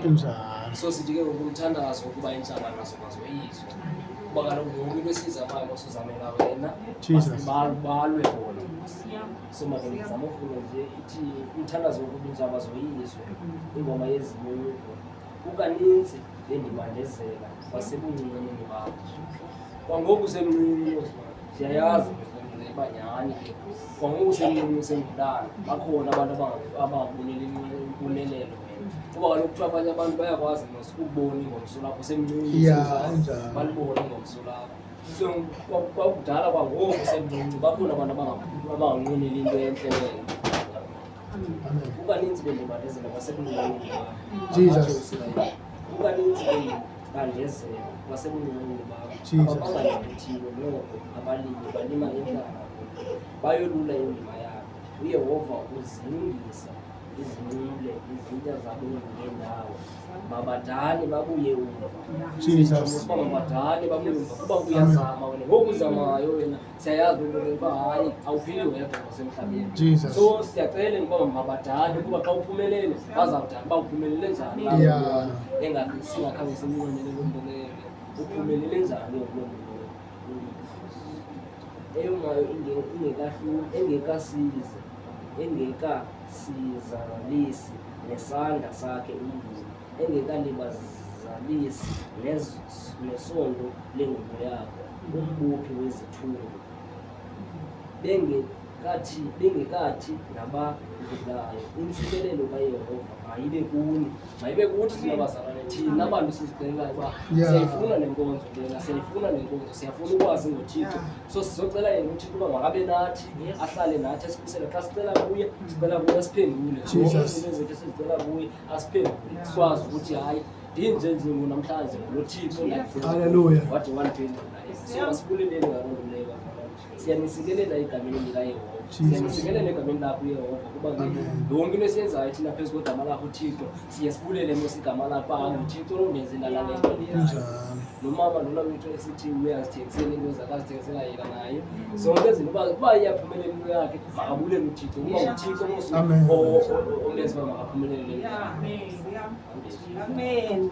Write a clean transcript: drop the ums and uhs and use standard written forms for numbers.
Injalo. So sithi ke ukumthandazo ukuba intshaba nazo mazoyizwe kuba kaloku yonke into esizamayo masuzamela wena balwe bona. So manje ngizama ufuna nje ithi umthandazo wokuba intshaba zoyizwe ingoma yezinyunyuko kukaninzi bendibandezela kwasebuncinaneni bakho kwangoku semncinci siyayazi uba nyhani ke kwangoku semncinci usengumntana bakhona abantu abangaboneli impumelelo kuba kaloku kuthiwa abanye abantu bayakwazi ukubona ingomso lakho semncinci balibone ingomso lakho. So kwakudala kwangoku semncinci bakhona abantu abanganqweneli into entle leyo. Kukaninzi bendibandezela kwasebuncinaneni kukaninzi bendibandezela kwasebuncinaneni bakho abangayithile noko abalimi balima entlanga bayolula indima yabo uYehova uzingisa izinqule izitya zabo ngeendawo mabadani babuye umva uba mabadani babuye umva kuba uyazama wena ngoku uzamayo wena siyayazi uba hayi awuphili wedwa ngasemhlabeni. So siyacela ukuba mabadani kuba xa uphumelele bazawudala uba uphumelele njani singakhange simnqwenele loo nto leyo uphumelele njani kuloo nto eyongayo engekasizalisi nesandla sakhe umvuzo engekalibazalisi nesondo lengubo yakho umbuphi wezithungo bengekathi nabadlulayo intsikelelo kaYehova mayibe kuthi thina bazalwane thina abantu sizicelayo uba siyayifuna nenkonzo lena siyafuna ukwazi ngoThixo. So sizocela yena uThixo uba makabe nathi ahlale nathi asikhusele xa sicela kuye asiphendule izinto zethu sizicela kuye asiphendule sikwazi ukuthi hayi ndinje namhlanje nguloThixo haleluya wathi wandiphendula. So asibuleleni ngaloo nto leyo siyanisikelela egameni likaYehova siyanisikelela egameni lakho uYehova kuba yonke into esiyenzayo thina phezu kwegama lakho uThixo siyasibulele mos igama lakho uThixo londenzela nale nto nomama lona wethu esithi uyazithengisela into zakazithengisela yena naye zonke izinto uba iyaphumelela into yakhe makabulele uThixo kuba uThixo mos ongenza uba makaphumelele. Amen.